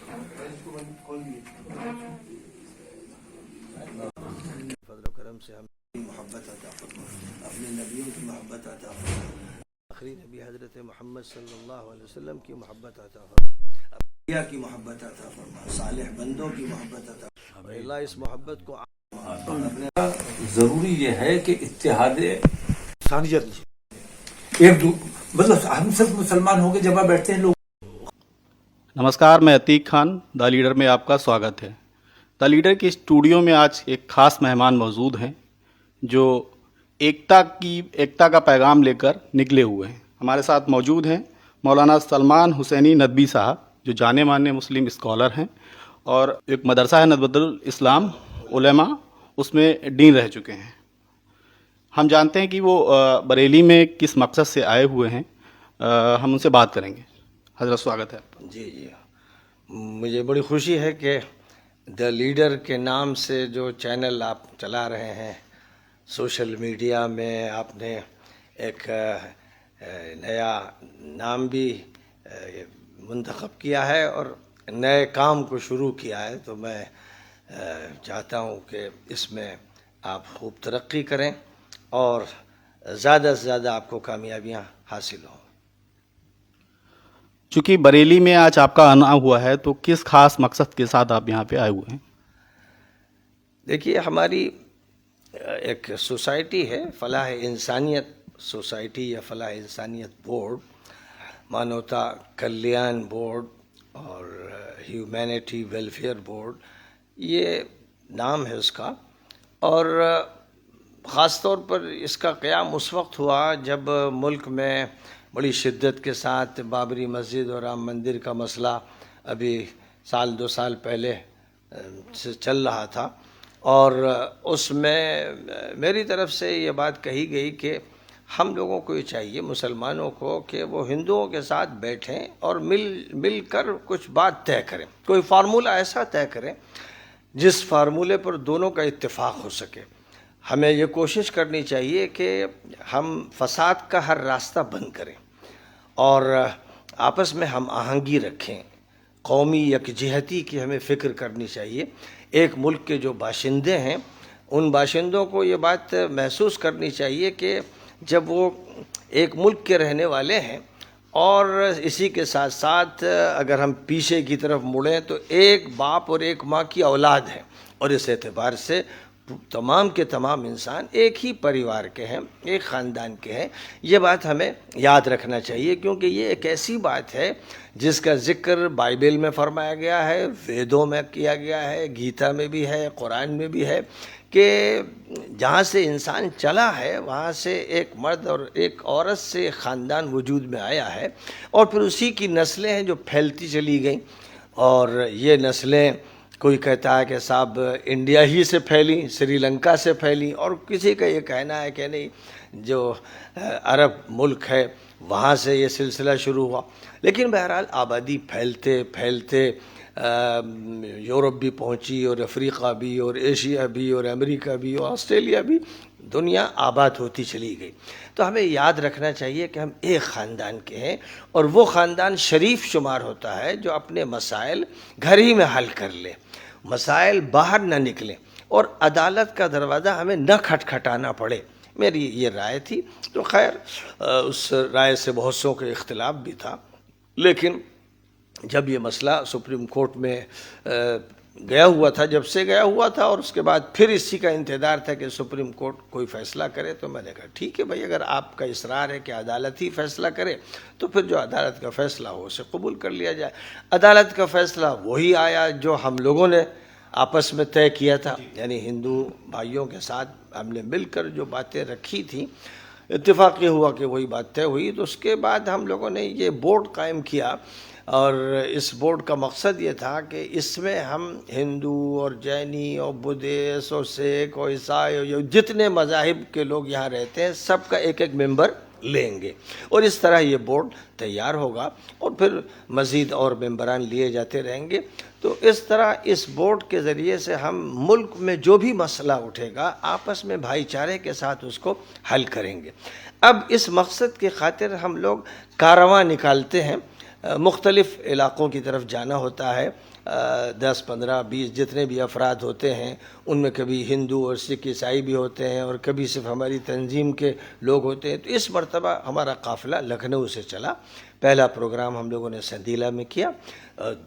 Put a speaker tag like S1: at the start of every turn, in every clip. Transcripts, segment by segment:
S1: فضل و کرم سے ہمیں محبت عطا فرما، اپنے نبیوں کی محبت عطا فرما، آخری نبی حضرت محمد صلی اللہ علیہ وسلم کی محبت عطا فرما، انبیاء کی محبت عطا فرما، صالح بندوں کی محبت عطا فرما۔ اللہ اس محبت کو
S2: ضروری یہ ہے کہ اتحاد
S3: ثانیت
S2: مطلب ہم سب مسلمان ہو کے جب بیٹھتے ہیں لوگ۔
S4: نمسکار، میں عتیق خان، دا لیڈر میں آپ کا سواگت ہے۔ دا لیڈر کے اسٹوڈیو میں آج ایک خاص مہمان موجود ہیں جو ایکتا کا پیغام لے کر نکلے ہوئے ہیں۔ ہمارے ساتھ موجود ہیں مولانا سلمان حسینی ندوی صاحب، جو جانے مانے مسلم اسکالر ہیں اور ایک مدرسہ ہے ندوۃ الاسلام علماء، اس میں ڈین رہ چکے ہیں۔ ہم جانتے ہیں کہ وہ بریلی میں کس مقصد سے آئے ہوئے ہیں، ہم ان سے بات کریں گے۔ حضرت سواگت ہے آپ کا۔
S1: جی، مجھے بڑی خوشی ہے کہ دا لیڈر کے نام سے جو چینل آپ چلا رہے ہیں، سوشل میڈیا میں آپ نے ایک نیا نام بھی منتخب کیا ہے اور نئے کام کو شروع کیا ہے، تو میں چاہتا ہوں کہ اس میں آپ خوب ترقی کریں اور زیادہ سے زیادہ آپ کو کامیابیاں حاصل ہوں۔
S4: چونکہ بریلی میں آج آپ کا آنا ہوا ہے، تو کس خاص مقصد کے ساتھ آپ یہاں پہ آئے ہوئے ہیں؟
S1: دیکھیے، ہماری ایک سوسائٹی ہے، فلاح انسانیت سوسائٹی یا فلاح انسانیت بورڈ، مانوتا کلیان بورڈ اور ہیومینٹی ویلفیئر بورڈ، یہ نام ہے اس کا۔ اور خاص طور پر اس کا قیام اس وقت ہوا جب ملک میں بڑی شدت کے ساتھ بابری مسجد اور رام مندر کا مسئلہ ابھی سال 2 سال پہلے سے چل رہا تھا، اور اس میں میری طرف سے یہ بات کہی گئی کہ ہم لوگوں کو یہ چاہیے، مسلمانوں کو، کہ وہ ہندوؤں کے ساتھ بیٹھیں اور مل کر کچھ بات طے کریں، کوئی فارمولہ ایسا طے کریں جس فارمولے پر دونوں کا اتفاق ہو سکے۔ ہمیں یہ کوشش کرنی چاہیے کہ ہم فساد کا ہر راستہ بند کریں اور آپس میں ہم آہنگی رکھیں، قومی یکجہتی کی ہمیں فکر کرنی چاہیے۔ ایک ملک کے جو باشندے ہیں، ان باشندوں کو یہ بات محسوس کرنی چاہیے کہ جب وہ ایک ملک کے رہنے والے ہیں، اور اسی کے ساتھ ساتھ اگر ہم پیچھے کی طرف مڑیں تو ایک باپ اور ایک ماں کی اولاد ہے، اور اس اعتبار سے تمام کے تمام انسان ایک ہی پریوار کے ہیں، ایک خاندان کے ہیں۔ یہ بات ہمیں یاد رکھنا چاہیے، کیونکہ یہ ایک ایسی بات ہے جس کا ذکر بائبل میں فرمایا گیا ہے، ویدوں میں کیا گیا ہے، گیتا میں بھی ہے، قرآن میں بھی ہے، کہ جہاں سے انسان چلا ہے وہاں سے ایک مرد اور ایک عورت سے ایک خاندان وجود میں آیا ہے، اور پھر اسی کی نسلیں ہیں جو پھیلتی چلی گئیں، اور یہ نسلیں کوئی کہتا ہے کہ صاحب انڈیا ہی سے پھیلی، سری لنکا سے پھیلی، اور کسی کا یہ کہنا ہے کہ نہیں جو عرب ملک ہے وہاں سے یہ سلسلہ شروع ہوا۔ لیکن بہرحال آبادی پھیلتے پھیلتے یورپ بھی پہنچی، اور افریقہ بھی، اور ایشیا بھی، اور امریکہ بھی، اور آسٹریلیا بھی، دنیا آباد ہوتی چلی گئی۔ تو ہمیں یاد رکھنا چاہیے کہ ہم ایک خاندان کے ہیں، اور وہ خاندان شریف شمار ہوتا ہے جو اپنے مسائل گھر ہی میں حل کر لے، مسائل باہر نہ نکلیں، اور عدالت کا دروازہ ہمیں نہ کھٹکھٹانا پڑے۔ میری یہ رائے تھی، تو خیر اس رائے سے بہت سو کے اختلاف بھی تھا، لیکن جب یہ مسئلہ سپریم کورٹ میں گیا ہوا تھا، جب سے گیا ہوا تھا، اور اس کے بعد پھر اسی کا انتظار تھا کہ سپریم کورٹ کوئی فیصلہ کرے، تو میں نے کہا ٹھیک ہے بھائی، اگر آپ کا اصرار ہے کہ عدالت ہی فیصلہ کرے تو پھر جو عدالت کا فیصلہ ہو اسے قبول کر لیا جائے۔ عدالت کا فیصلہ وہی آیا جو ہم لوگوں نے آپس میں طے کیا تھا، یعنی ہندو بھائیوں کے ساتھ ہم نے مل کر جو باتیں رکھی تھیں، اتفاق یہ ہوا کہ وہی بات طے ہوئی۔ تو اس کے بعد ہم لوگوں نے یہ بورڈ قائم کیا، اور اس بورڈ کا مقصد یہ تھا کہ اس میں ہم ہندو اور جینی اور بدھسٹ اور سکھ اور عیسائی اور جتنے مذاہب کے لوگ یہاں رہتے ہیں سب کا ایک ایک ممبر لیں گے، اور اس طرح یہ بورڈ تیار ہوگا، اور پھر مزید اور ممبران لیے جاتے رہیں گے۔ تو اس طرح اس بورڈ کے ذریعے سے ہم ملک میں جو بھی مسئلہ اٹھے گا آپس میں بھائی چارے کے ساتھ اس کو حل کریں گے۔ اب اس مقصد کی خاطر ہم لوگ کاررواں نکالتے ہیں، مختلف علاقوں کی طرف جانا ہوتا ہے. 10 15 20 جتنے بھی افراد ہوتے ہیں ان میں کبھی ہندو اور سکھ عیسائی بھی ہوتے ہیں اور کبھی صرف ہماری تنظیم کے لوگ ہوتے ہیں. تو اس مرتبہ ہمارا قافلہ لکھنؤ سے چلا. پہلا پروگرام ہم لوگوں نے سندیلہ میں کیا,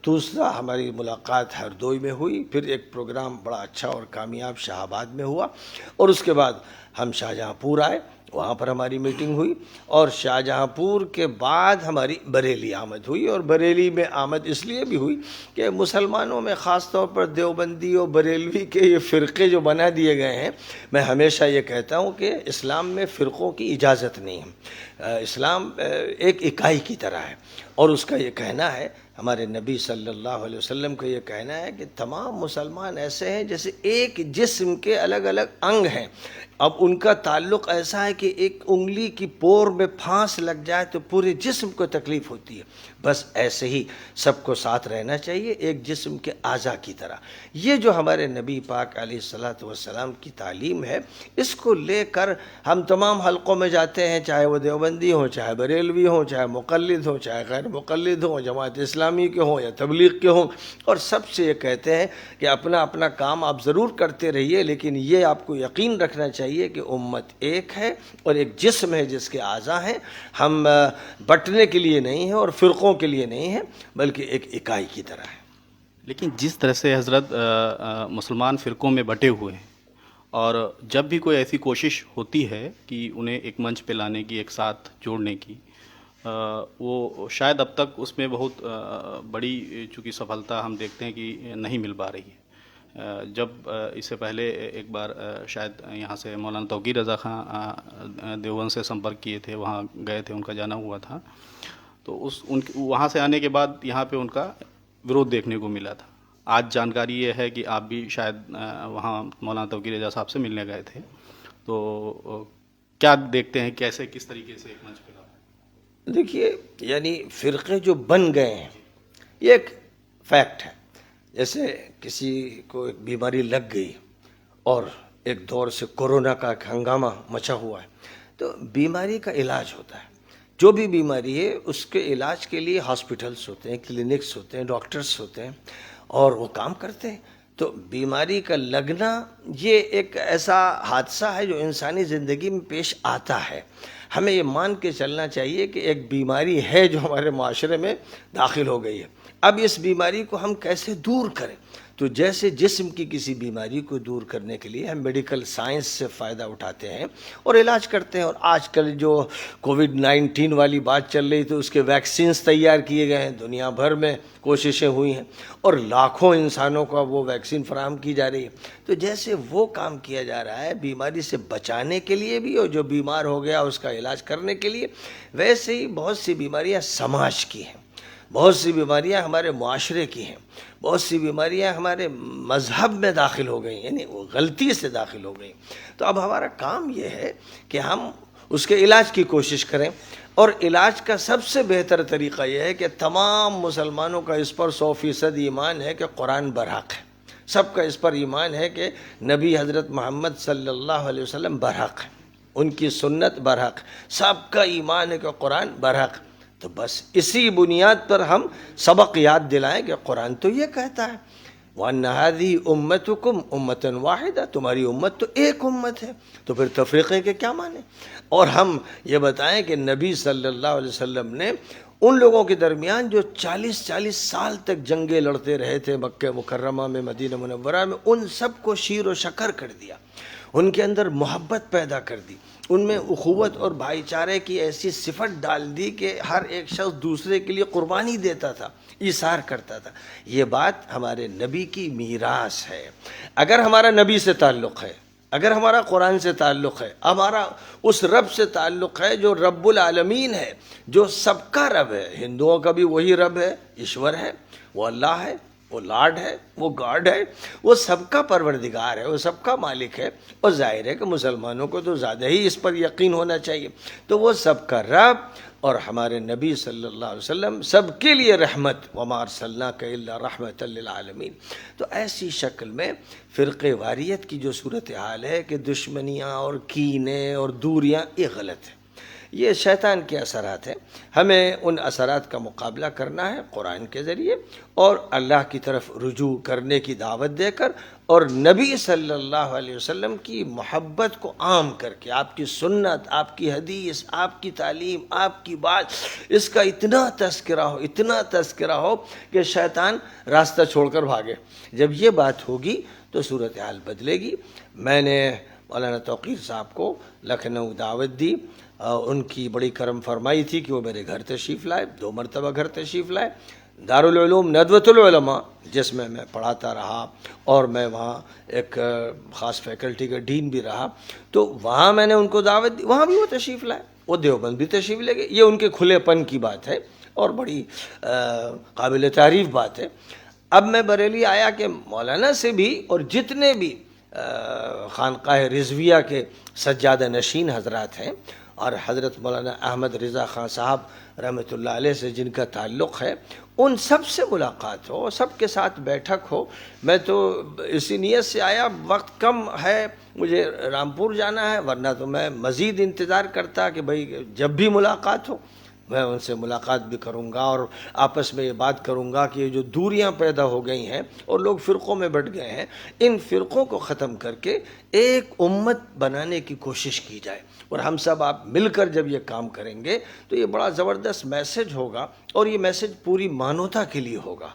S1: دوسرا ہماری ملاقات ہردوئی میں ہوئی, پھر ایک پروگرام بڑا اچھا اور کامیاب شاہ آباد میں ہوا, اور اس کے بعد ہم شاہجہاں پور آئے, وہاں پر ہماری میٹنگ ہوئی, اور شاہجہاں پور کے بعد ہماری بریلی آمد ہوئی. اور بریلی میں آمد اس لیے بھی ہوئی کہ مسلمانوں میں خاص طور پر دیوبندی اور بریلوی کے یہ فرقے جو بنا دیے گئے ہیں, میں ہمیشہ یہ کہتا ہوں کہ اسلام میں فرقوں کی اجازت نہیں ہے. اسلام ایک اکائی کی طرح ہے, اور اس کا یہ کہنا ہے, ہمارے نبی صلی اللہ علیہ وسلم کا یہ کہنا ہے کہ تمام مسلمان ایسے ہیں جیسے ایک جسم کے الگ الگ انگ ہیں. اب ان کا تعلق ایسا ہے کہ ایک انگلی کی پور میں پھانس لگ جائے تو پورے جسم کو تکلیف ہوتی ہے. بس ایسے ہی سب کو ساتھ رہنا چاہیے, ایک جسم کے اعضاء کی طرح. یہ جو ہمارے نبی پاک علیہ الصلوۃ والسلام کی تعلیم ہے, اس کو لے کر ہم تمام حلقوں میں جاتے ہیں, چاہے وہ دیوبندی ہوں, چاہے بریلوی ہوں, چاحے مقلد ہوں, چاہے غیر مقلد ہوں, جماعت اسلامی کے ہوں یا تبلیغ کے ہوں, اور سب سے یہ کہتے ہیں کہ اپنا اپنا کام آپ ضرور کرتے رہیے, لیکن یہ آپ کو یقین رکھنا چاہیے کہ امت ایک ہے اور ایک جسم ہے جس کے اعضاء ہیں. ہم بٹنے کے لیے نہیں ہیں اور فرقوں کے لیے نہیں ہیں, بلکہ ایک اکائی کی طرح ہے.
S4: لیکن جس طرح سے حضرت مسلمان فرقوں میں بٹے ہوئے ہیں, اور جب بھی کوئی ایسی کوشش ہوتی ہے کہ انہیں ایک منچ پہ لانے کی, ایک ساتھ جوڑنے کی, وہ شاید اب تک اس میں بہت بڑی چونکہ سفلتا ہم دیکھتے ہیں کہ نہیں مل پا رہی ہے. جب اس سے پہلے ایک بار شاید یہاں سے مولانا توقیر رضا خان دیوبند سے سمپرک کیے تھے, وہاں گئے تھے, ان کا جانا ہوا تھا, تو وہاں سے آنے کے بعد یہاں پہ ان کا ورودھ دیکھنے کو ملا تھا. آج جانکاری یہ ہے کہ آپ بھی شاید وہاں مولانا توقیر رضا صاحب سے ملنے گئے تھے, تو کیا دیکھتے ہیں, کیسے کس طریقے سے ایک منچ پہ لاتے؟
S1: دیکھیے, یعنی فرقے جو بن گئے ہیں یہ ایک فیکٹ ہے. جیسے کسی کو ایک بیماری لگ گئی اور ایک دور سے کورونا کا ایک ہنگامہ مچا ہوا ہے, تو بیماری کا علاج ہوتا ہے. جو بھی بیماری ہے اس کے علاج کے لیے ہاسپٹلس ہوتے ہیں, کلینکس ہوتے ہیں, ڈاکٹرس ہوتے ہیں, اور وہ کام کرتے ہیں. تو بیماری کا لگنا یہ ایک ایسا حادثہ ہے جو انسانی زندگی میں پیش آتا ہے. ہمیں یہ مان کے چلنا چاہیے کہ ایک بیماری ہے جو ہمارے معاشرے میں داخل ہو گئی ہے. اب اس بیماری کو ہم کیسے دور کریں؟ تو جیسے جسم کی کسی بیماری کو دور کرنے کے لیے ہم میڈیکل سائنس سے فائدہ اٹھاتے ہیں اور علاج کرتے ہیں. اور آج کل جو کووڈ-19 والی بات چل رہی تو اس کے ویکسینز تیار کیے گئے ہیں, دنیا بھر میں کوششیں ہوئی ہیں, اور لاکھوں انسانوں کا وہ ویکسین فراہم کی جا رہی ہے. تو جیسے وہ کام کیا جا رہا ہے بیماری سے بچانے کے لیے بھی, اور جو بیمار ہو گیا اس کا علاج کرنے کے لیے, ویسے ہی بہت سی بیماریاں سماج کی ہیں, بہت سی بیماریاں ہمارے معاشرے کی ہیں, بہت سی بیماریاں ہمارے مذہب میں داخل ہو گئی, یعنی وہ غلطی سے داخل ہو گئی. تو اب ہمارا کام یہ ہے کہ ہم اس کے علاج کی کوشش کریں, اور علاج کا سب سے بہتر طریقہ یہ ہے کہ تمام مسلمانوں کا اس پر 100% ایمان ہے کہ قرآن برحق ہے. سب کا اس پر ایمان ہے کہ نبی حضرت محمد صلی اللہ علیہ وسلم برحق ہے, ان کی سنت برحق, سب کا ایمان ہے کہ قرآن برحق. تو بس اسی بنیاد پر ہم سبق یاد دلائیں کہ قرآن تو یہ کہتا ہے وَأَنَّ هَذِهِ أُمَّتُكُمْ أُمَّةً وَاحِدَةً, تمہاری امت تو ایک امت ہے, تو پھر تفریقے کے کیا معنی؟ اور ہم یہ بتائیں کہ نبی صلی اللہ علیہ وسلم نے ان لوگوں کے درمیان جو 40 سال تک جنگیں لڑتے رہے تھے مکہ مکرمہ میں, مدینہ منورہ میں, ان سب کو شیر و شکر کر دیا, ان کے اندر محبت پیدا کر دی, ان میں اخوت اور بھائی چارے کی ایسی صفت ڈال دی کہ ہر ایک شخص دوسرے کے لیے قربانی دیتا تھا, ایثار کرتا تھا. یہ بات ہمارے نبی کی میراث ہے. اگر ہمارا نبی سے تعلق ہے, اگر ہمارا قرآن سے تعلق ہے, ہمارا اس رب سے تعلق ہے جو رب العالمین ہے, جو سب کا رب ہے. ہندوؤں کا بھی وہی رب ہے, ایشور ہے, وہ اللہ ہے, وہ لاڈ ہے, وہ گاڈ ہے, وہ سب کا پروردگار ہے, وہ سب کا مالک ہے. اور ظاہر ہے کہ مسلمانوں کو تو زیادہ ہی اس پر یقین ہونا چاہیے. تو وہ سب کا رب اور ہمارے نبی صلی اللہ علیہ وسلم سب کے لیے رحمت, وَمَا أَرْسَلْنَاكَ إِلَّا رَحْمَةً لِلْعَالَمِينَ. تو ایسی شکل میں فرقے واریت کی جو صورتحال ہے کہ دشمنیاں اور کینے اور دوریاں, یہ غلط ہے. یہ شیطان کے اثرات ہیں. ہمیں ان اثرات کا مقابلہ کرنا ہے قرآن کے ذریعے اور اللہ کی طرف رجوع کرنے کی دعوت دے کر اور نبی صلی اللہ علیہ وسلم کی محبت کو عام کر کے. آپ کی سنت، آپ کی حدیث، آپ کی تعلیم، آپ کی بات، اس کا اتنا تذکرہ ہو کہ شیطان راستہ چھوڑ کر بھاگے. جب یہ بات ہوگی تو صورتحال بدلے گی. میں نے مولانا توقیر صاحب کو لکھنؤ دعوت دی، ان کی بڑی کرم فرمائی تھی کہ وہ میرے گھر تشریف لائے، 2 مرتبہ گھر تشریف لائے. دارالعلوم ندوۃ العلماء جس میں میں پڑھاتا رہا اور میں وہاں ایک خاص فیکلٹی کا ڈین بھی رہا، تو وہاں میں نے ان کو دعوت دی، وہاں بھی وہ تشریف لائے. وہ دیوبند بھی تشریف لے گئے. یہ ان کے کھلے پن کی بات ہے اور بڑی قابل تعریف بات ہے. اب میں بریلی آیا کہ مولانا سے بھی اور جتنے بھی خانقاہ رضویہ کے سجادہ نشین حضرات ہیں اور حضرت مولانا احمد رضا خان صاحب رحمۃ اللہ علیہ سے جن کا تعلق ہے، ان سب سے ملاقات ہو، سب کے ساتھ بیٹھک ہو. میں تو اسی نیت سے آیا، وقت کم ہے، مجھے رامپور جانا ہے، ورنہ تو میں مزید انتظار کرتا کہ بھئی جب بھی ملاقات ہو میں ان سے ملاقات بھی کروں گا اور آپس میں یہ بات کروں گا کہ یہ جو دوریاں پیدا ہو گئی ہیں اور لوگ فرقوں میں بٹ گئے ہیں، ان فرقوں کو ختم کر کے ایک امت بنانے کی کوشش کی جائے. اور ہم سب آپ مل کر جب یہ کام کریں گے تو یہ بڑا زبردست میسج ہوگا اور یہ میسج پوری مانوتا کے لیے ہوگا.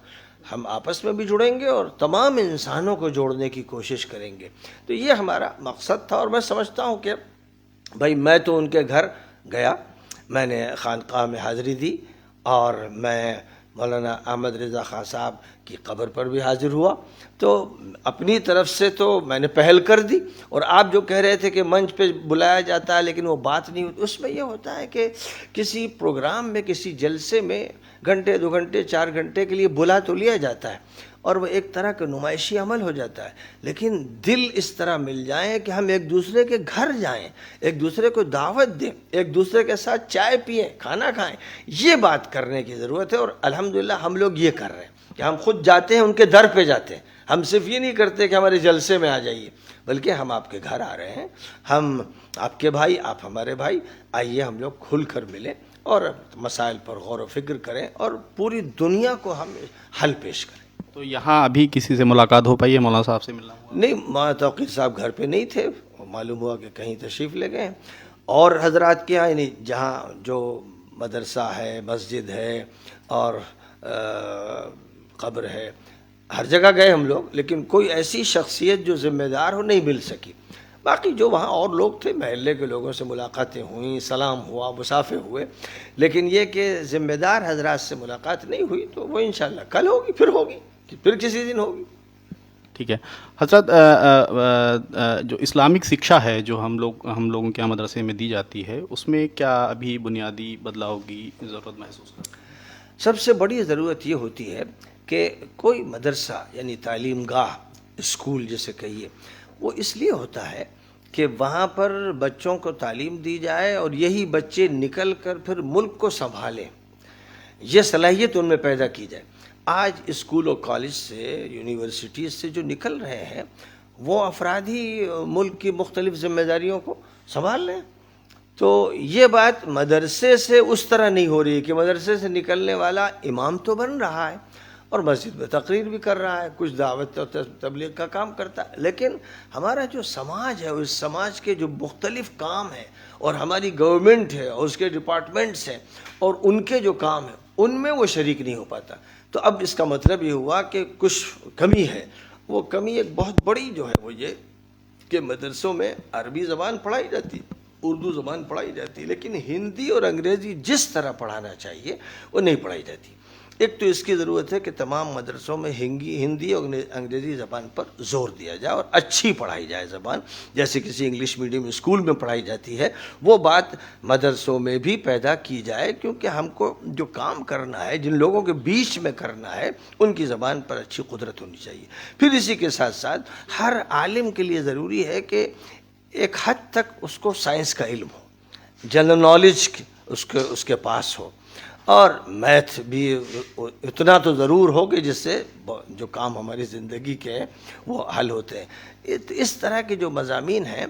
S1: ہم آپس میں بھی جڑیں گے اور تمام انسانوں کو جوڑنے کی کوشش کریں گے. تو یہ ہمارا مقصد تھا. اور میں سمجھتا ہوں کہ بھائی میں تو ان کے گھر گیا، میں نے خانقاہ میں حاضری دی اور میں مولانا احمد رضا خان صاحب کی قبر پر بھی حاضر ہوا. تو اپنی طرف سے تو میں نے پہل کر دی. اور آپ جو کہہ رہے تھے کہ منچ پہ بلایا جاتا ہے لیکن وہ بات نہیں ہوتی، اس میں یہ ہوتا ہے کہ کسی پروگرام میں، کسی جلسے میں گھنٹے 2 گھنٹے 4 گھنٹے کے لیے بلا تو لیا جاتا ہے اور وہ ایک طرح کا نمائشی عمل ہو جاتا ہے، لیکن دل اس طرح مل جائیں کہ ہم ایک دوسرے کے گھر جائیں، ایک دوسرے کو دعوت دیں، ایک دوسرے کے ساتھ چائے پئیں، کھانا کھائیں. یہ بات کرنے کی ضرورت ہے اور الحمدللہ ہم لوگ یہ کر رہے ہیں کہ ہم خود جاتے ہیں، ان کے در پہ جاتے ہیں. ہم صرف یہ نہیں کرتے کہ ہمارے جلسے میں آ جائیے، بلکہ ہم آپ کے گھر آ رہے ہیں، ہم آپ کے بھائی، آپ ہمارے بھائی، آئیے ہم لوگ کھل کر ملیں اور مسائل پر غور و فکر کریں اور پوری دنیا کو ہم حل پیش کریں.
S4: تو یہاں ابھی کسی سے ملاقات ہو پائی ہے؟ مولانا صاحب سے ملنا ہوا؟
S1: نہیں، مولانا توقیر صاحب گھر پہ نہیں تھے، معلوم ہوا کہ کہیں تشریف لے گئے. اور حضرات کے یہاں یعنی جہاں جو مدرسہ ہے، مسجد ہے اور قبر ہے، ہر جگہ گئے ہم لوگ، لیکن کوئی ایسی شخصیت جو ذمہ دار ہو نہیں مل سکی. باقی جو وہاں اور لوگ تھے، محلے کے لوگوں سے ملاقاتیں ہوئیں، سلام ہوا، مسافے ہوئے، لیکن یہ کہ ذمہ دار حضرات سے ملاقات نہیں ہوئی. تو وہ انشاءاللہ کل ہوگی، پھر کسی دن ہوگی.
S4: ٹھیک ہے حضرت. جو اسلامک شکشا ہے جو ہم لوگوں کے یہاں مدرسے میں دی جاتی ہے، اس میں کیا ابھی بنیادی بدلاؤ کی ضرورت محسوس کرتے ہیں؟
S1: سب سے بڑی ضرورت یہ ہوتی ہے کہ کوئی مدرسہ یعنی تعلیم گاہ، اسکول جسے کہیے، وہ اس لیے ہوتا ہے کہ وہاں پر بچوں کو تعلیم دی جائے اور یہی بچے نکل کر پھر ملک کو سنبھالیں، یہ صلاحیت ان میں پیدا کی جائے. آج اسکول اور کالج سے، یونیورسٹیز سے جو نکل رہے ہیں وہ افراد ہی ملک کی مختلف ذمہ داریوں کو سنبھال رہے ہیں. تو یہ بات مدرسے سے اس طرح نہیں ہو رہی ہے کہ مدرسے سے نکلنے والا امام تو بن رہا ہے اور مسجد میں تقریر بھی کر رہا ہے، کچھ دعوت اور تبلیغ کا کام کرتا ہے، لیکن ہمارا جو سماج ہے، اس سماج کے جو مختلف کام ہیں اور ہماری گورنمنٹ ہے اور اس کے ڈپارٹمنٹس ہیں اور ان کے جو کام ہیں ان میں وہ شریک نہیں ہو پاتا. تو اب اس کا مطلب یہ ہوا کہ کچھ کمی ہے. وہ کمی ایک بہت بڑی جو ہے وہ یہ کہ مدرسوں میں عربی زبان پڑھائی جاتی، اردو زبان پڑھائی جاتی، لیکن ہندی اور انگریزی جس طرح پڑھانا چاہیے وہ نہیں پڑھائی جاتی. ایک تو اس کی ضرورت ہے کہ تمام مدرسوں میں ہندی اور انگریزی زبان پر زور دیا جائے اور اچھی پڑھائی جائے زبان، جیسے کسی انگلش میڈیم اسکول میں پڑھائی جاتی ہے وہ بات مدرسوں میں بھی پیدا کی جائے، کیونکہ ہم کو جو کام کرنا ہے، جن لوگوں کے بیچ میں کرنا ہے، ان کی زبان پر اچھی قدرت ہونی چاہیے. پھر اسی کے ساتھ ساتھ ہر عالم کے لیے ضروری ہے کہ ایک حد تک اس کو سائنس کا علم ہو، جنرل نالج اس کے پاس ہو، اور میتھ بھی اتنا تو ضرور ہو کہ جس سے جو کام ہماری زندگی کے ہیں وہ حل ہوتے ہیں. اس طرح کے جو مضامین ہیں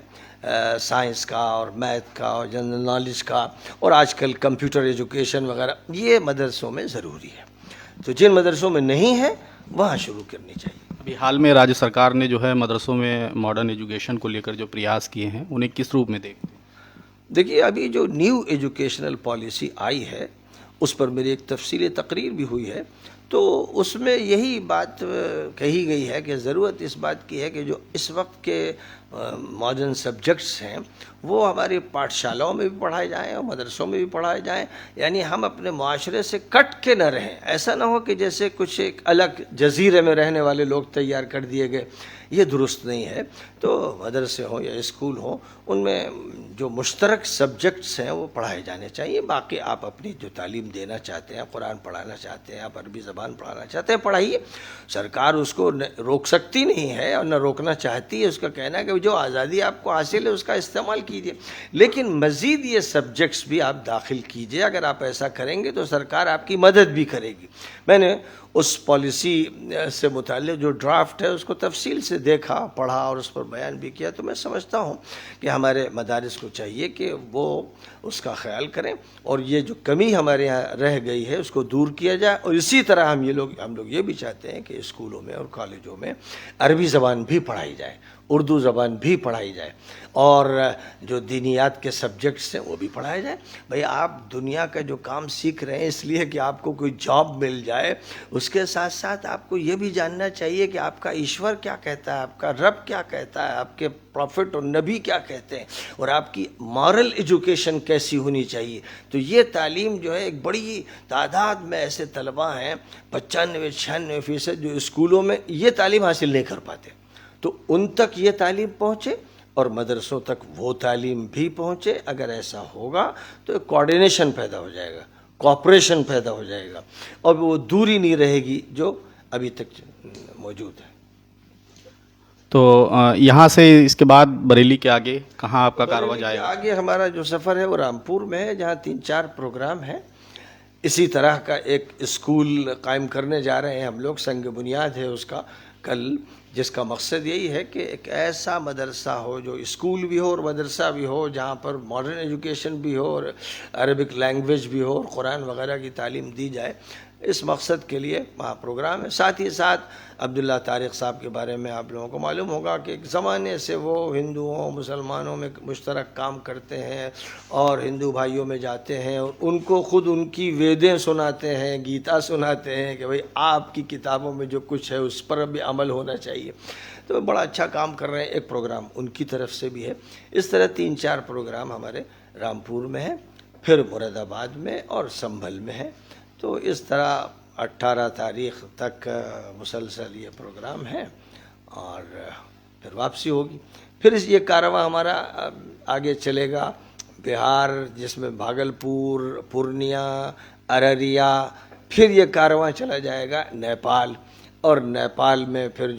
S1: سائنس کا اور میتھ کا اور جنرل نالج کا اور آج کل کمپیوٹر ایجوکیشن وغیرہ یہ مدرسوں میں ضروری ہے. تو جن مدرسوں میں نہیں ہے وہاں شروع کرنی چاہیے.
S4: ابھی حال میں راجیہ سرکار نے جو ہے مدرسوں میں ماڈرن ایجوکیشن کو لے کر جو پریاس کیے ہیں انہیں کس روپ میں دیکھتے ہیں؟
S1: دیکھیے ابھی جو نیو ایجوکیشنل پالیسی آئی ہے اس پر میری ایک تفصیلی تقریر بھی ہوئی ہے. تو اس میں یہی بات کہی گئی ہے کہ ضرورت اس بات کی ہے کہ جو اس وقت کے ماڈرن سبجیکٹس ہیں وہ ہماری پاٹھشالاؤں میں بھی پڑھائے جائیں اور مدرسوں میں بھی پڑھائے جائیں. یعنی ہم اپنے معاشرے سے کٹ کے نہ رہیں. ایسا نہ ہو کہ جیسے کچھ ایک الگ جزیرے میں رہنے والے لوگ تیار کر دیے گئے. یہ درست نہیں ہے. تو مدرسے ہوں یا اسکول ہوں ان میں جو مشترک سبجیکٹس ہیں وہ پڑھائے جانے چاہیے. باقی آپ اپنی جو تعلیم دینا چاہتے ہیں، قرآن پڑھانا چاہتے ہیں، آپ عربی زبان پڑھانا چاہتے ہیں، پڑھائیے. سرکار اس کو روک سکتی نہیں ہے اور نہ روکنا چاہتی ہے. اس کا کہنا ہے کہ جو آزادی آپ کو حاصل ہے اس کا استعمال کیجیے، لیکن مزید یہ سبجیکٹس بھی آپ داخل کیجیے. اگر آپ ایسا کریں گے تو سرکار آپ کی مدد بھی کرے گی. میں نے اس پالیسی سے متعلق جو ڈرافٹ ہے اس کو تفصیل سے دیکھا، پڑھا اور اس پر بیان بھی کیا. تو میں سمجھتا ہوں کہ ہمارے مدارس کو چاہیے کہ وہ اس کا خیال کریں اور یہ جو کمی ہمارے یہاں رہ گئی ہے اس کو دور کیا جائے. اور اسی طرح ہم لوگ یہ بھی چاہتے ہیں کہ اسکولوں میں اور کالجوں میں عربی زبان بھی پڑھائی جائے، اردو زبان بھی پڑھائی جائے اور جو دینیات کے سبجیکٹس ہیں وہ بھی پڑھائے جائیں. بھئی آپ دنیا کا جو کام سیکھ رہے ہیں اس لیے کہ آپ کو کوئی جاب مل جائے، اس کے ساتھ ساتھ آپ کو یہ بھی جاننا چاہیے کہ آپ کا ایشور کیا کہتا ہے، آپ کا رب کیا کہتا ہے، آپ کے پروفٹ اور نبی کیا کہتے ہیں، اور آپ کی مورل ایجوکیشن کیسی ہونی چاہیے. تو یہ تعلیم جو ہے ایک بڑی تعداد میں ایسے طلباء ہیں 95-96% جو اسکولوں میں یہ تعلیم حاصل نہیں کر پاتے. تو ان تک یہ تعلیم پہنچے اور مدرسوں تک وہ تعلیم بھی پہنچے. اگر ایسا ہوگا تو ایک کوآرڈینیشن پیدا ہو جائے گا، کوآپریشن پیدا ہو جائے گا اور وہ دوری نہیں رہے گی جو ابھی تک موجود ہے.
S4: تو یہاں سے اس کے بعد بریلی کے آگے کہاں آپ کا کارواں جائے گا؟
S1: آگے ہمارا جو سفر ہے وہ رامپور میں ہے جہاں 3-4 پروگرام ہیں. اسی طرح کا ایک اسکول قائم کرنے جا رہے ہیں ہم لوگ. سنگ بنیاد ہے اس کا کل، جس کا مقصد یہی ہے کہ ایک ایسا مدرسہ ہو جو اسکول بھی ہو اور مدرسہ بھی ہو، جہاں پر ماڈرن ایجوکیشن بھی ہو اور عربک لینگویج بھی ہو اور قرآن وغیرہ کی تعلیم دی جائے. اس مقصد کے لیے وہاں پروگرام ہے. ساتھ ہی ساتھ عبداللہ طارق صاحب کے بارے میں آپ لوگوں کو معلوم ہوگا کہ ایک زمانے سے وہ ہندوؤں مسلمانوں میں مشترک کام کرتے ہیں اور ہندو بھائیوں میں جاتے ہیں اور ان کو خود ان کی ویدیں سناتے ہیں، گیتا سناتے ہیں کہ بھئی آپ کی کتابوں میں جو کچھ ہے اس پر بھی عمل ہونا چاہیے. تو بڑا اچھا کام کر رہے ہیں. ایک پروگرام ان کی طرف سے بھی ہے. اس طرح 3-4 پروگرام ہمارے رامپور میں ہیں، پھر مراد آباد میں اور سنبھل میں ہے. تو اس طرح 18 تاریخ تک مسلسل یہ پروگرام ہے اور پھر واپسی ہوگی. پھر یہ کارواں ہمارا آگے چلے گا بہار، جس میں بھاگلپور، پورنیہ، ارریہ. پھر یہ کارواں چلا جائے گا نیپال، اور نیپال میں پھر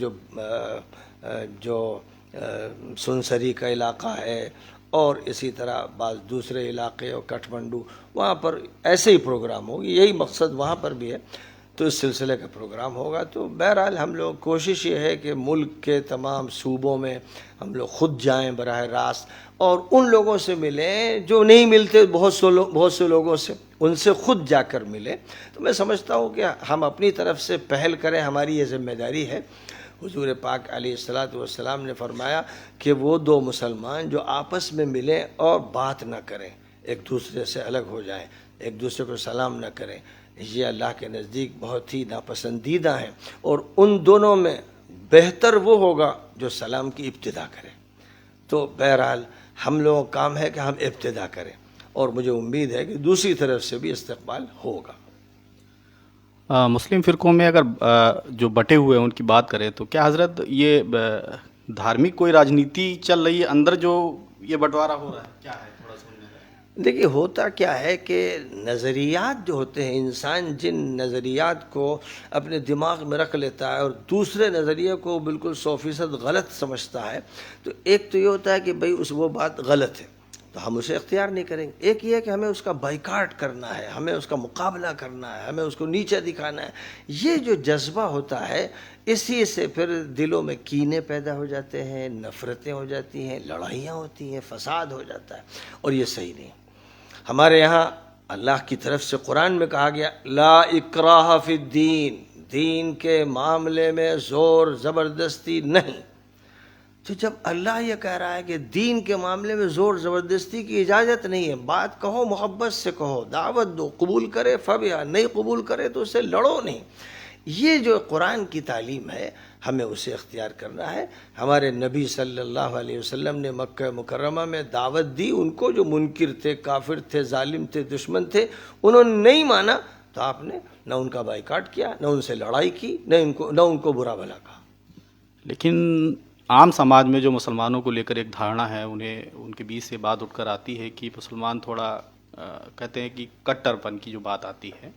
S1: جو سنسری کا علاقہ ہے اور اسی طرح بعض دوسرے علاقے اور کٹھمنڈو، وہاں پر ایسے ہی پروگرام ہوگی. یہی مقصد وہاں پر بھی ہے. تو اس سلسلے کا پروگرام ہوگا. تو بہرحال ہم لوگ کوشش یہ ہے کہ ملک کے تمام صوبوں میں ہم لوگ خود جائیں براہ راست اور ان لوگوں سے ملیں جو نہیں ملتے بہت سے لوگوں سے، ان سے خود جا کر ملیں. تو میں سمجھتا ہوں کہ ہم اپنی طرف سے پہل کریں، ہماری یہ ذمہ داری ہے. حضور پاک علیہ الصلاۃ نے فرمایا کہ وہ 2 مسلمان جو آپس میں ملیں اور بات نہ کریں، ایک دوسرے سے الگ ہو جائیں، ایک دوسرے کو سلام نہ کریں، یہ اللہ کے نزدیک بہت ہی ناپسندیدہ ہیں. اور ان دونوں میں بہتر وہ ہوگا جو سلام کی ابتدا کرے. تو بہرحال ہم لوگوں کا کام ہے کہ ہم ابتدا کریں اور مجھے امید ہے کہ دوسری طرف سے بھی استقبال ہوگا.
S4: مسلم فرقوں میں اگر جو بٹے ہوئے ہیں ان کی بات کریں تو کیا حضرت یہ دھارمک کوئی راجنیتی چل رہی ہے اندر جو یہ بٹوارا ہو رہا ہے؟ کیا ہے تھوڑا سمجھنا.
S1: دیکھیے ہوتا کیا ہے کہ نظریات جو ہوتے ہیں، انسان جن نظریات کو اپنے دماغ میں رکھ لیتا ہے اور دوسرے نظریے کو بالکل 100% غلط سمجھتا ہے. تو ایک تو یہ ہوتا ہے کہ بھئی وہ بات غلط ہے، تو ہم اسے اختیار نہیں کریں گے. ایک یہ ہے کہ ہمیں اس کا بائیکاٹ کرنا ہے, ہمیں اس کا مقابلہ کرنا ہے, ہمیں اس کو نیچا دکھانا ہے. یہ جو جذبہ ہوتا ہے اسی سے پھر دلوں میں کینے پیدا ہو جاتے ہیں, نفرتیں ہو جاتی ہیں, لڑائیاں ہوتی ہیں, فساد ہو جاتا ہے, اور یہ صحیح نہیں. ہمارے یہاں اللہ کی طرف سے قرآن میں کہا گیا لا اکراہ فی الدین, دین کے معاملے میں زور زبردستی نہیں. تو جب اللہ یہ کہہ رہا ہے کہ دین کے معاملے میں زور زبردستی کی اجازت نہیں ہے, بات کہو محبت سے کہو, دعوت دو, قبول کرے فبیا, نہیں قبول کرے تو اسے لڑو نہیں. یہ جو قرآن کی تعلیم ہے ہمیں اسے اختیار کرنا ہے. ہمارے نبی صلی اللہ علیہ وسلم نے مکہ مکرمہ میں دعوت دی, ان کو جو منکر تھے, کافر تھے, ظالم تھے, دشمن تھے, انہوں نے نہیں مانا تو آپ نے نہ ان کا بائیکاٹ کیا, نہ ان سے لڑائی کی, نہ ان کو برا بھلا کہا.
S4: لیکن عام سماج میں جو مسلمانوں کو لے کر ایک دھارنا ہے, انہیں ان کے بیچ سے بات اٹھ کر آتی ہے کہ مسلمان تھوڑا کہتے ہیں کہ کٹر پن کی جو بات آتی ہے,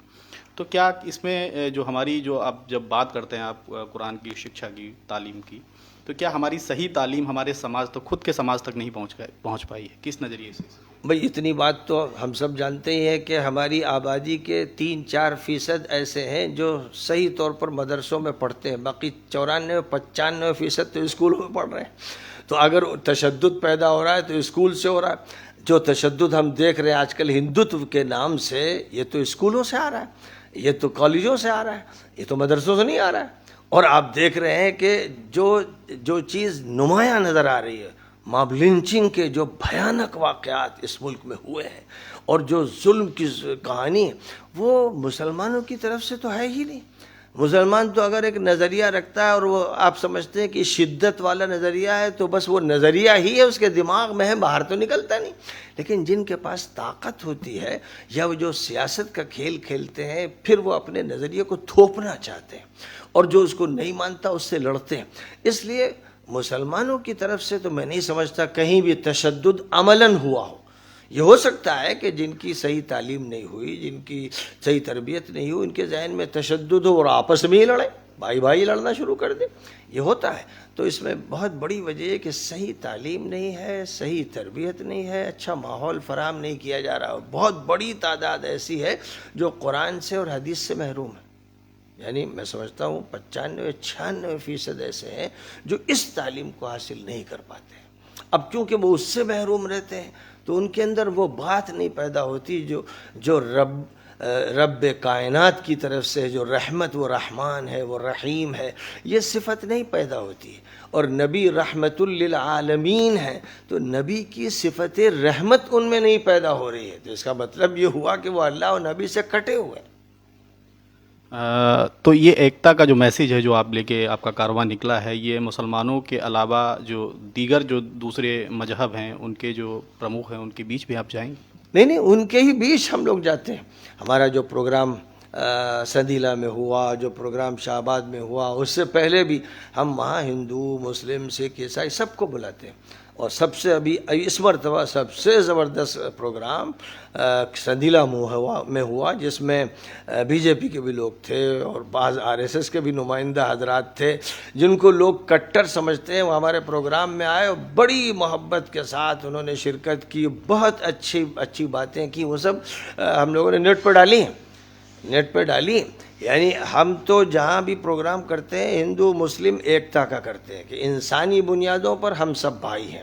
S4: تو کیا اس میں جو ہماری جو آپ جب بات کرتے ہیں آپ قرآن کی شکشا کی, تعلیم کی, تو کیا ہماری صحیح تعلیم ہمارے سماج تک, خود کے سماج تک نہیں پہنچ پائی ہے, کس نظریے سے؟
S1: بھئی اتنی بات تو ہم سب جانتے ہی ہیں کہ ہماری آبادی کے 3-4% ایسے ہیں جو صحیح طور پر مدرسوں میں پڑھتے ہیں, باقی 94-95% تو اسکولوں میں پڑھ رہے ہیں. تو اگر تشدد پیدا ہو رہا ہے تو اسکول سے ہو رہا ہے. جو تشدد ہم دیکھ رہے ہیں آج کل ہندوتو کے نام سے, یہ تو اسکولوں سے آ رہا ہے, یہ تو کالجوں سے آ رہا ہے, یہ تو مدرسوں سے نہیں آ رہا ہے. اور آپ دیکھ رہے ہیں کہ جو چیز نمایاں نظر آ رہی ہے, ماب لنچنگ کے جو بھیانک واقعات اس ملک میں ہوئے ہیں, اور جو ظلم کی کہانی ہے, وہ مسلمانوں کی طرف سے تو ہے ہی نہیں. مسلمان تو اگر ایک نظریہ رکھتا ہے اور وہ آپ سمجھتے ہیں کہ شدت والا نظریہ ہے, تو بس وہ نظریہ ہی ہے, اس کے دماغ میں ہے, باہر تو نکلتا نہیں. لیکن جن کے پاس طاقت ہوتی ہے یا وہ جو سیاست کا کھیل کھیلتے ہیں, پھر وہ اپنے نظریے کو تھوپنا چاہتے ہیں, اور جو اس کو نہیں مانتا اس سے لڑتے ہیں. اس لیے مسلمانوں کی طرف سے تو میں نہیں سمجھتا کہیں بھی تشدد عملاً ہوا ہو. یہ ہو سکتا ہے کہ جن کی صحیح تعلیم نہیں ہوئی, جن کی صحیح تربیت نہیں ہوئی, ان کے ذہن میں تشدد ہو اور آپس میں ہی لڑیں, بھائی بھائی لڑنا شروع کر دیں, یہ ہوتا ہے. تو اس میں بہت بڑی وجہ ہے کہ صحیح تعلیم نہیں ہے, صحیح تربیت نہیں ہے, اچھا ماحول فراہم نہیں کیا جا رہا. بہت بڑی تعداد ایسی ہے جو قرآن سے اور حدیث سے محروم ہے. یعنی میں سمجھتا ہوں 95-96% ایسے ہیں جو اس تعلیم کو حاصل نہیں کر پاتے. اب کیونکہ وہ اس سے محروم رہتے ہیں تو ان کے اندر وہ بات نہیں پیدا ہوتی جو رب کائنات کی طرف سے جو رحمت, وہ رحمان ہے, وہ رحیم ہے, یہ صفت نہیں پیدا ہوتی ہے. اور نبی رحمت للعالمین ہے, تو نبی کی صفت رحمت ان میں نہیں پیدا ہو رہی ہے. تو اس کا مطلب یہ ہوا کہ وہ اللہ اور نبی سے کٹے ہوئے.
S4: تو یہ ایکتا کا جو میسیج ہے جو آپ لے کے آپ کا کارواں نکلا ہے, یہ مسلمانوں کے علاوہ جو دیگر جو دوسرے مذہب ہیں ان کے جو پرمکھ ہیں ان کے بیچ بھی آپ جائیں گے؟
S1: نہیں, ان کے ہی بیچ ہم لوگ جاتے ہیں. ہمارا جو پروگرام سندیلا میں ہوا, جو پروگرام شاہ آباد میں ہوا, اس سے پہلے بھی ہم وہاں ہندو, مسلم, سکھ, عیسائی سب کو بلاتے ہیں. اور سب سے ابھی اس مرتبہ سب سے زبردست پروگرام سندیلا میں ہوا, جس میں بی جے پی کے بھی لوگ تھے اور بعض RSS کے بھی نمائندہ حضرات تھے, جن کو لوگ کٹر سمجھتے ہیں. وہ ہمارے پروگرام میں آئے اور بڑی محبت کے ساتھ انہوں نے شرکت کی, بہت اچھی باتیں کی. وہ سب ہم لوگوں نے نیٹ پہ ڈالی. یعنی ہم تو جہاں بھی پروگرام کرتے ہیں ہندو مسلم ایکتا کا کرتے ہیں کہ انسانی بنیادوں پر ہم سب بھائی ہیں,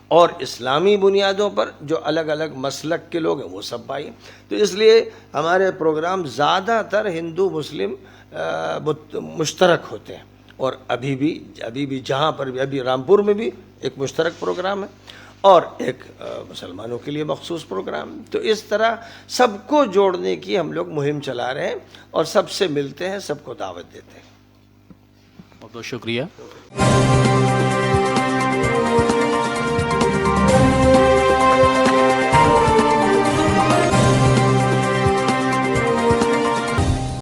S1: اور اسلامی بنیادوں پر جو الگ الگ مسلک کے لوگ ہیں وہ سب بھائی ہیں. تو اس لیے ہمارے پروگرام زیادہ تر ہندو مسلم مشترک ہوتے ہیں. اور ابھی بھی جہاں پر بھی, ابھی رامپور میں بھی ایک مشترک پروگرام ہے اور ایک مسلمانوں کے لیے مخصوص پروگرام. تو اس طرح سب کو جوڑنے کی ہم لوگ مہم چلا رہے ہیں اور سب سے ملتے ہیں, سب کو دعوت دیتے ہیں.
S4: بہت بہت شکریہ.